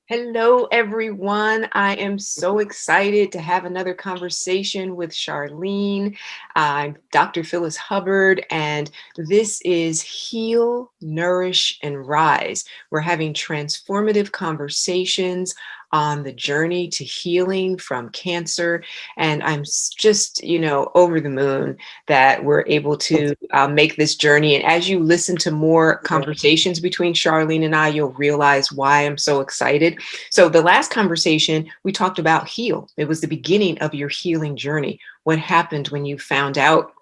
Hello, everyone. I am so excited to have another conversation with Charlene. I'm Dr. Phyllis Hubbard, and this is Heal, Nourish, and Rise. We're having transformative conversations on the journey to healing from cancer. And I'm just, over the moon that we're able to make this journey. And as you listen to more conversations between Charlene and I, you'll realize why I'm so excited. So the last conversation, we talked about heal. It was the beginning of your healing journey. What happened when you found out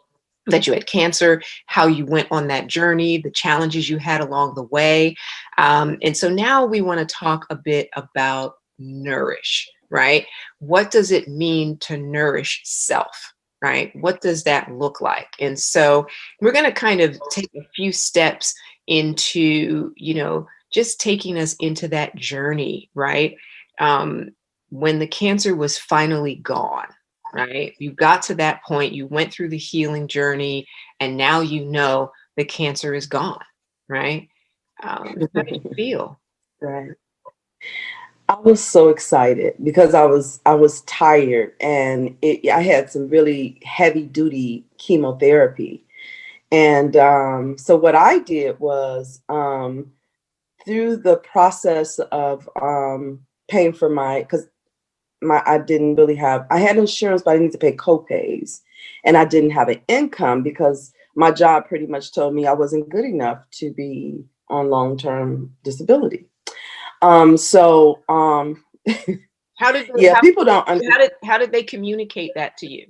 that you had cancer, how you went on that journey, the challenges you had along the way. And so now we want to talk a bit about nourish, right? What does it mean to nourish self? Right? What does that look like? And so we're going to kind of take a few steps into, just taking us into that journey, right? Um, when the cancer was finally gone, right? You got to that point, you went through the healing journey, and now you know the cancer is gone, right? How do you feel? Right. I was so excited because I was tired and I had some really heavy duty chemotherapy. And so what I did was through the process of paying for because I didn't really I had insurance, but I needed to pay copays. And I didn't have an income because my job pretty much told me I wasn't good enough to be on long-term disability. So How did they, yeah, people don't how did they communicate that to you?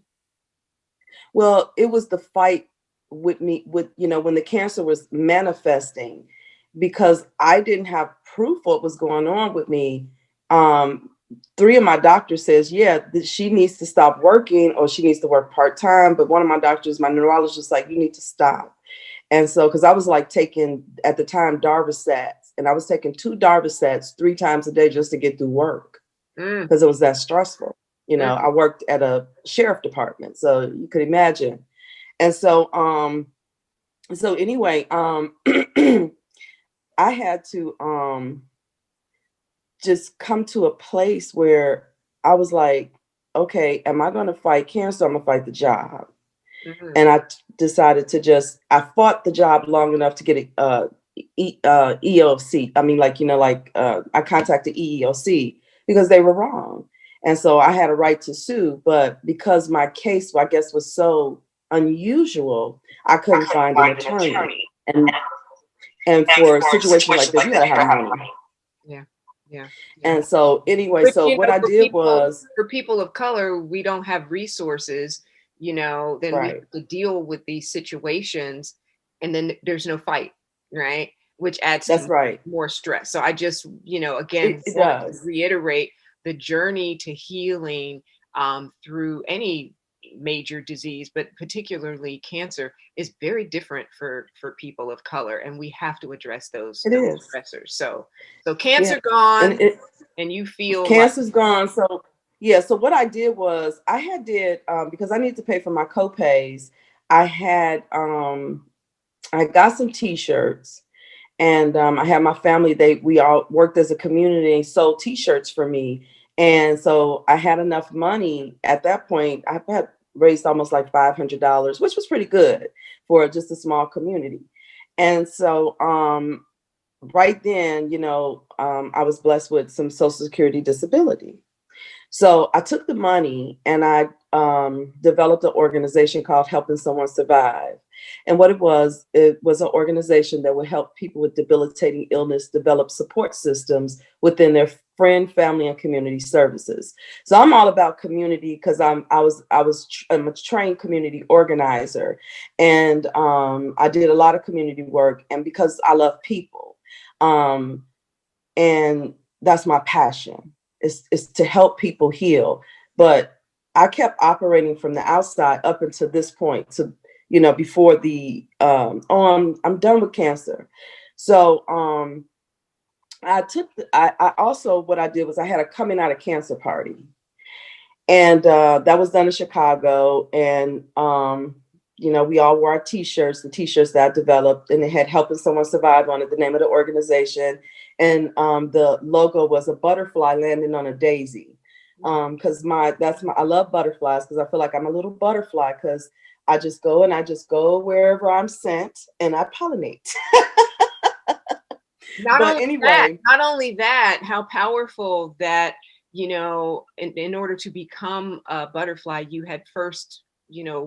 well, it was the fight with me with when the cancer was manifesting because I didn't have proof what was going on with me. Um, three of my doctors says, yeah, that she needs to stop working or she needs to work part-time. But one of my doctors, my neurologist, like, you need to stop. And so, because I was like taking at the time Darvocets, and I was taking two Darvocets 3 times a day just to get through work Mm, because it was that stressful. mm, I worked at a sheriff department, so you could imagine. And so anyway, I had to just come to a place where I was like, okay, am I going to fight cancer? I'm going to fight the job. mm. And I decided to I fought the job long enough to get EOC. I mean, I contacted EEOC because they were wrong. And so I had a right to sue, but because my case, I guess, was so unusual, I couldn't find an attorney. And for situations like this, you gotta have money. Yeah, yeah, yeah. And so anyway, But so what I did was for people of color, we don't have resources, then we right. have to deal with these situations, and then there's no fight, right? Which adds That's to right. more stress. So I just, again, It want to does. reiterate the journey to healing through any major disease, but particularly cancer, is very different for people of color, and we have to address It those is. stressors. So Yeah. cancer gone, And it and you feel like, cancer's gone. So yeah, so what I did was I had did because I needed to pay for my copays, I had I got some t-shirts and I had my family, we all worked as a community and sold t-shirts for me. And so I had enough money at that point. I had raised almost like $500, which was pretty good for just a small community. And so right then, I was blessed with some Social Security disability. So I took the money and I developed an organization called Helping Someone Survive. And what it was an organization that would help people with debilitating illness develop support systems within their friend, family, and community services. So I'm all about community because I'm a trained community organizer, and I did a lot of community work, and because I love people, um, and that's my passion is to help people heal. But I kept operating from the outside up until this point to before the I'm done with cancer. So I also, what I did was I had a coming out of cancer party, and that was done in Chicago. And we all wore our t-shirts, the t-shirts that I developed, and it had Helping Someone Survive on it, the name of the organization. And the logo was a butterfly landing on a daisy. Because I love butterflies, because I feel like I'm a little butterfly, because I just go wherever I'm sent and I pollinate. But anyway, not only that, how powerful that, in order to become a butterfly, you had first, you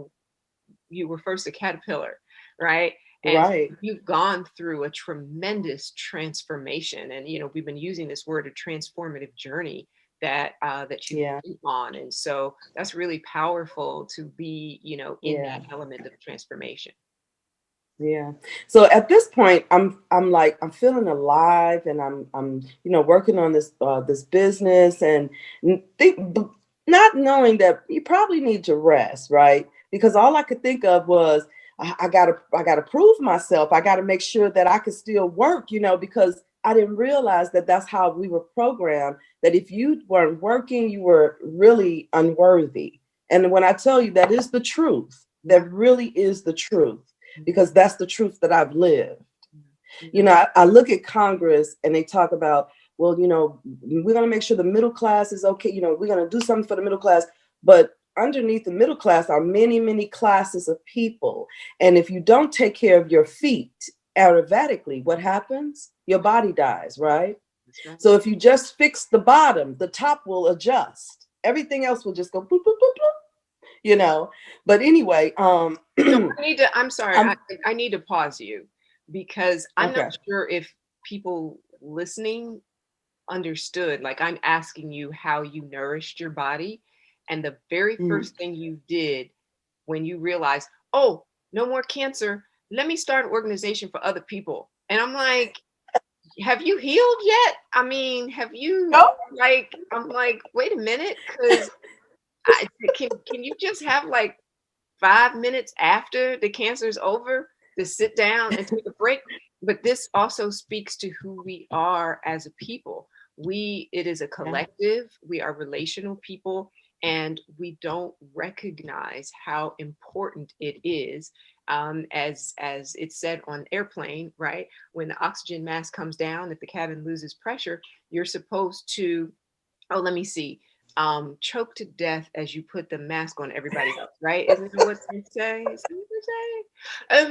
were first a caterpillar, right? And right. you've gone through a tremendous transformation. And, we've been using this word, a transformative journey that you've Yeah. been on. And so that's really powerful to be, in Yeah. that element of transformation. Yeah. So at this point, I'm like, I'm feeling alive, and I'm working on this business, and not knowing that you probably need to rest, right? Because all I could think of was I gotta prove myself. I gotta make sure that I could still work, because I didn't realize that that's how we were programmed. That if you weren't working, you were really unworthy. And when I tell you, that is the truth. Yeah. That really is the truth, Mhm. because that's the truth that I've lived. Yeah. I look at Congress and they talk about, well, we're going to make sure the middle class is okay. We're going to do something for the middle class. But underneath the middle class are many, many classes of people. And if you don't take care of your feet Ayurvedically, what happens? Your body dies, right? That's right. So if you just fix the bottom, the top will adjust. Everything else will just go boop, boop, boop, boop. But anyway, So I'm sorry, I'm I need to pause you because I'm not okay. sure if people listening understood. Like, I'm asking you how you nourished your body. And the very Mhm. first thing you did when you realized, oh, no more cancer, let me start an organization for other people. And I'm like, have you healed yet? I mean, have you, No, like, I'm like, wait a minute, because can you just have like 5 minutes after the cancer is over to sit down and take a break? But this also speaks to who we are as a people. It is a yeah, collective, we are relational people, and we don't recognize how important it is. As it's said on airplane, right? When the oxygen mask comes down, if the cabin loses pressure, you're supposed to, oh, let me see, choke to death as you put the mask on everybody else, right? Isn't that what they say? Is that what they say? Oh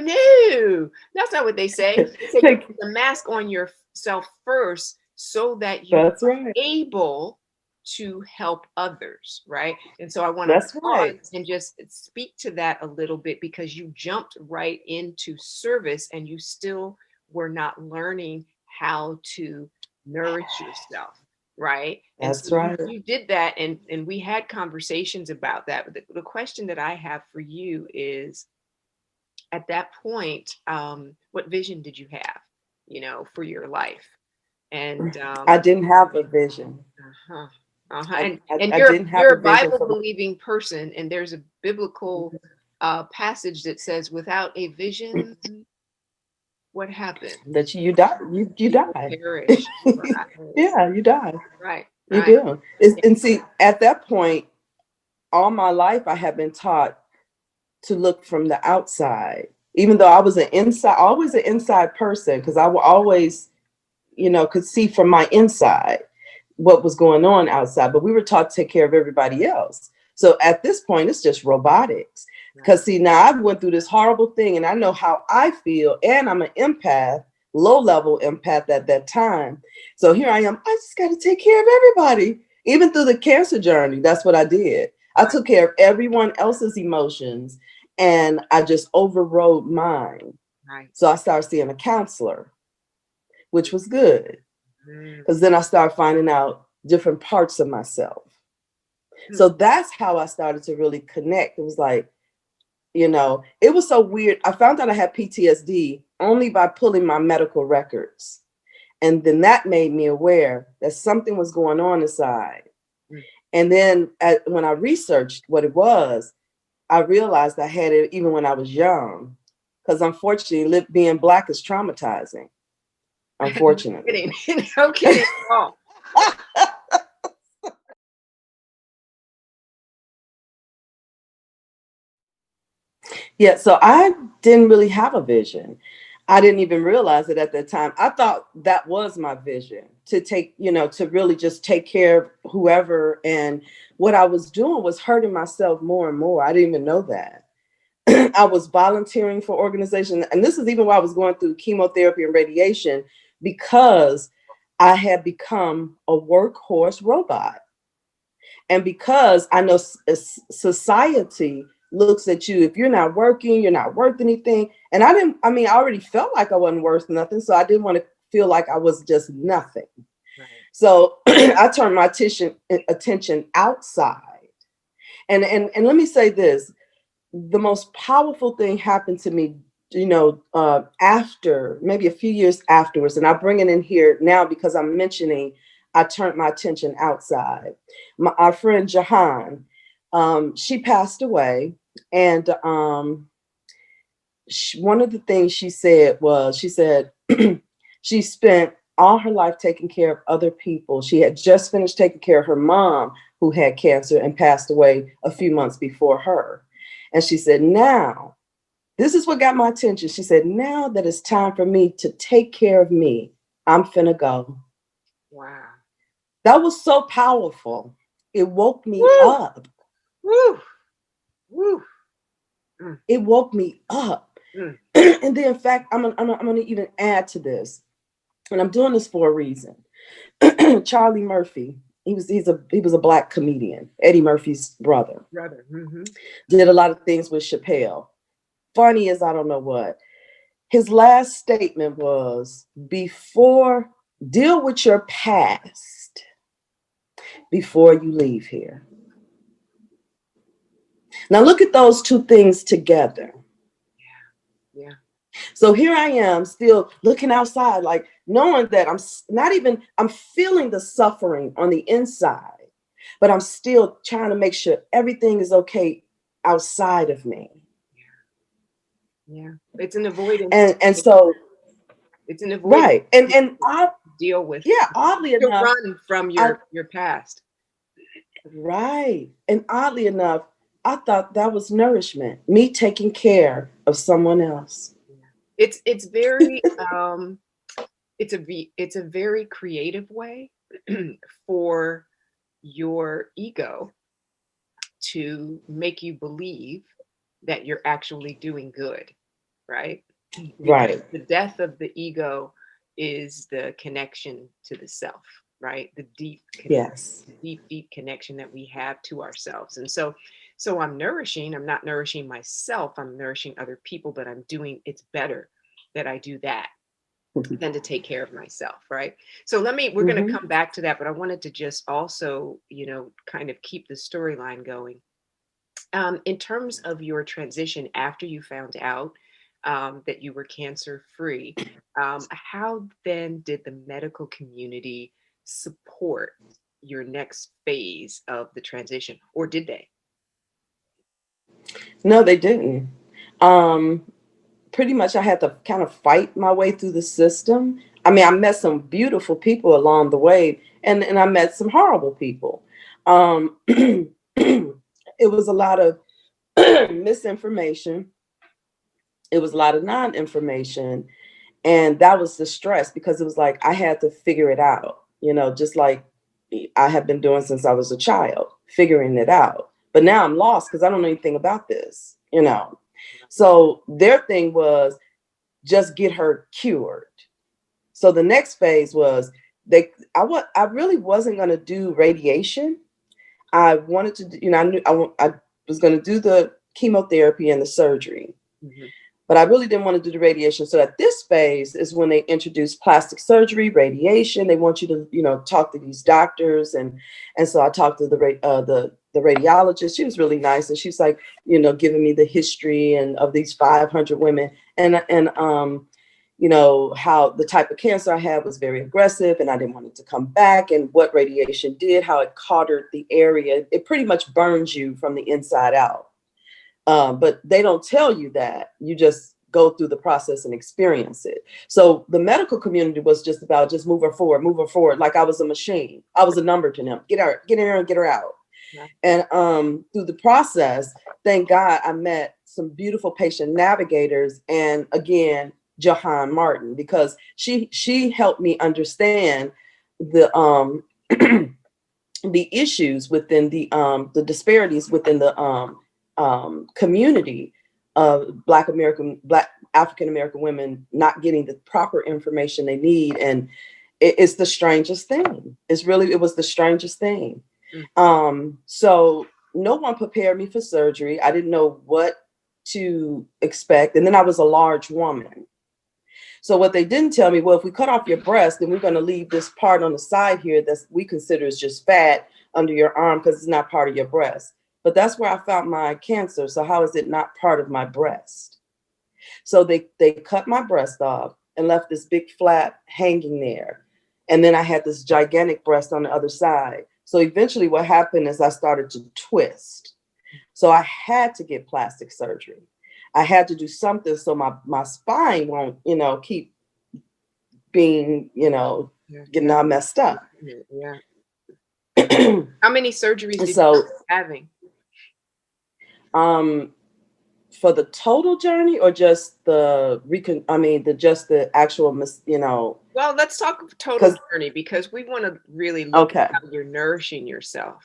no, that's not what they say. They say you take, put the mask on yourself first so that you that's are right. able to help others, right? And so I want to That's pause right. and just speak to that a little bit, because you jumped right into service and you still were not learning how to nourish yourself, right? And so That's you right. you did that, and we had conversations about that. But the question that I have for you is, at that point, what vision did you have, for your life? And I didn't have a vision. uh-huh, uh-huh. I, And I, and I you're didn't have you're a a vision Bible for believing person, and there's a biblical passage that says, "Without a vision, what happens? that you die. You You will die. perish." Right, Yeah, you die. right, You right. do. And see, at that point, all my life, I have been taught to look from the outside, even though I was always an inside person, because I will always, could see from my inside what was going on outside. But we were taught to take care of everybody else. So at this point, it's just robotics. Right. Because see, now I've went through this horrible thing, and I know how I feel, and I'm an empath, low level empath at that time. So here I am. I just got to take care of everybody, even through the cancer journey. That's what I did. I Right. took care of everyone else's emotions, and I just overrode mine. Right. So I started seeing a counselor, which was good, Mm. because then I started finding out different parts of myself. Hmm. So that's how I started to really connect. It was like, it was so weird. I found out I had PTSD only by pulling my medical records. And then that made me aware that something was going on inside. Mm. And then when I researched what it was, I realized I had it even when I was young. Because unfortunately, being Black is traumatizing, No unfortunately. kidding. No kidding at all. Yeah, so I didn't really have a vision. I didn't even realize it at that time. I thought that was my vision, to take, to really just take care of whoever. And what I was doing was hurting myself more and more. I didn't even know that. I was volunteering for organizations. And this is even while I was going through chemotherapy and radiation, because I had become a workhorse robot. And because I know society looks at you, if you're not working, you're not worth anything. And I already felt like I wasn't worth nothing. So I didn't want to feel like I was just nothing. Right. So I turned my attention outside. And let me say this, the most powerful thing happened to me, after maybe a few years afterwards. And I bring it in here now because I'm mentioning I turned my attention outside. Our friend Jahan, she passed away. And one of the things she said was, she said, she spent all her life taking care of other people. She had just finished taking care of her mom, who had cancer and passed away a few months before her. And she said, now, this is what got my attention. She said, now that it's time for me to take care of me, I'm finna go. Wow. That was so powerful. It woke me Woo! up. Woo! Woo! Mm, It woke me up. mm. And then, in fact, I'm gonna even add to this, and I'm doing this for a reason. Charlie Murphy, he was a black comedian, Eddie Murphy's brother. Brother. Mm-hmm. Did a lot of things with Chappelle. Funny as I don't know what. His last statement was, before, deal with your past before you leave here. Now look at those two things together. Yeah. So here I am still looking outside, like knowing that I'm feeling the suffering on the inside, but I'm still trying to make sure everything is okay outside of me. Yeah. It's an avoidance. And so, It's an avoidance right. And I, deal with, yeah, oddly to enough, run from I, your past. right. And oddly enough, I thought that was nourishment, me taking care of someone else. Yeah. It's very it's a very creative way for your ego to make you believe that you're actually doing good, right? Because Right. the death of the ego is the connection to the self, right? The Yes. deep connection that we have to ourselves. And so I'm nourishing, I'm not nourishing myself, I'm nourishing other people, but I'm doing, it's better that I do that than to take care of myself, right? So we're going to Mm-hmm. come back to that, but I wanted to just also, kind of keep the storyline going. In terms of your transition after you found out that you were cancer free, how then did the medical community support your next phase of the transition, or did they? No, they didn't. Um, Pretty much I had to kind of fight my way through the system. I mean, I met some beautiful people along the way, and I met some horrible people. It was a lot of misinformation. It was a lot of non-information. And that was the stress, because it was like I had to figure it out, just like I have been doing since I was a child, figuring it out. But now I'm lost because I don't know anything about this. So their thing was just get her cured. So the next phase was I really wasn't going to do radiation. I wanted to, I knew I was going to do the chemotherapy and the surgery, Mhm. but I really didn't want to do the radiation. So at this phase is when they introduced plastic surgery, radiation. They want you to, talk to these doctors, and so I talked to the radiologist. She was really nice, and she's like, giving me the history and of these 500 women, and how the type of cancer I had was very aggressive, and I didn't want it to come back, and what radiation did, how it cautered the area. It pretty much burns you from the inside out. But they don't tell you that. You just go through the process and experience it. So the medical community was just about just move her forward, like I was a machine. I was a number to them. Get in here and get her out. Right. And through the process, thank God I met some beautiful patient navigators, and again, Jahan Martin, because she helped me understand the the issues within the disparities within the community of Black African American women not getting the proper information they need. And it's the strangest thing. It was the strangest thing. So no one prepared me for surgery. I didn't know what to expect. And then I was a large woman. So what they didn't tell me, well, if we cut off your breast, then we're going to leave this part on the side here that we consider is just fat under your arm because it's not part of your breast. But that's where I found my cancer. So how is it not part of my breast? So they cut my breast off and left this big flap hanging there. And then I had this gigantic breast on the other side. So eventually what happened is I started to twist. So I had to get plastic surgery. I had to do something so my spine won't, keep being, getting all messed up. Yeah. How many surgeries did you having? For the total journey, or just the actual, Well, let's talk total journey, because we want to really look at how you're nourishing yourself.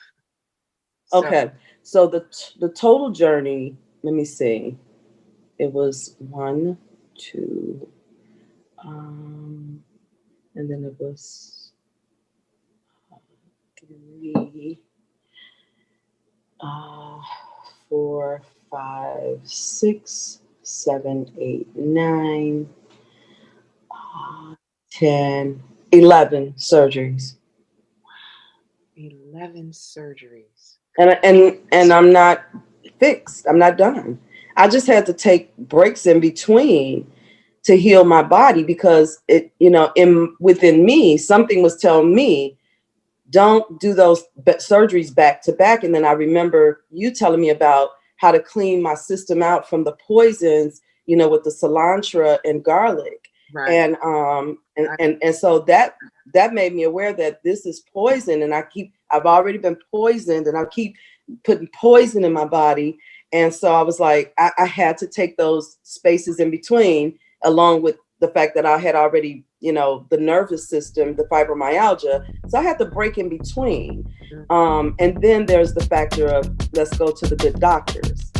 Okay. So the total journey, let me see. It was 1, 2, and then it was 3, 4, 5, 6, 7, 8, 9, 10, 11 surgeries. 11 surgeries. And I'm not fixed. I'm not done. I just had to take breaks in between to heal my body, because it, within me, something was telling me, don't do those surgeries back to back. And then I remember you telling me about how to clean my system out from the poisons, with the cilantro and garlic. Right. And so that made me aware that this is poison, and I've already been poisoned, and I keep putting poison in my body. And so I was like, I had to take those spaces in between, along with the fact that I had already, the nervous system, the fibromyalgia. So I had to break in between. And then there's the factor of, let's go to the good doctors.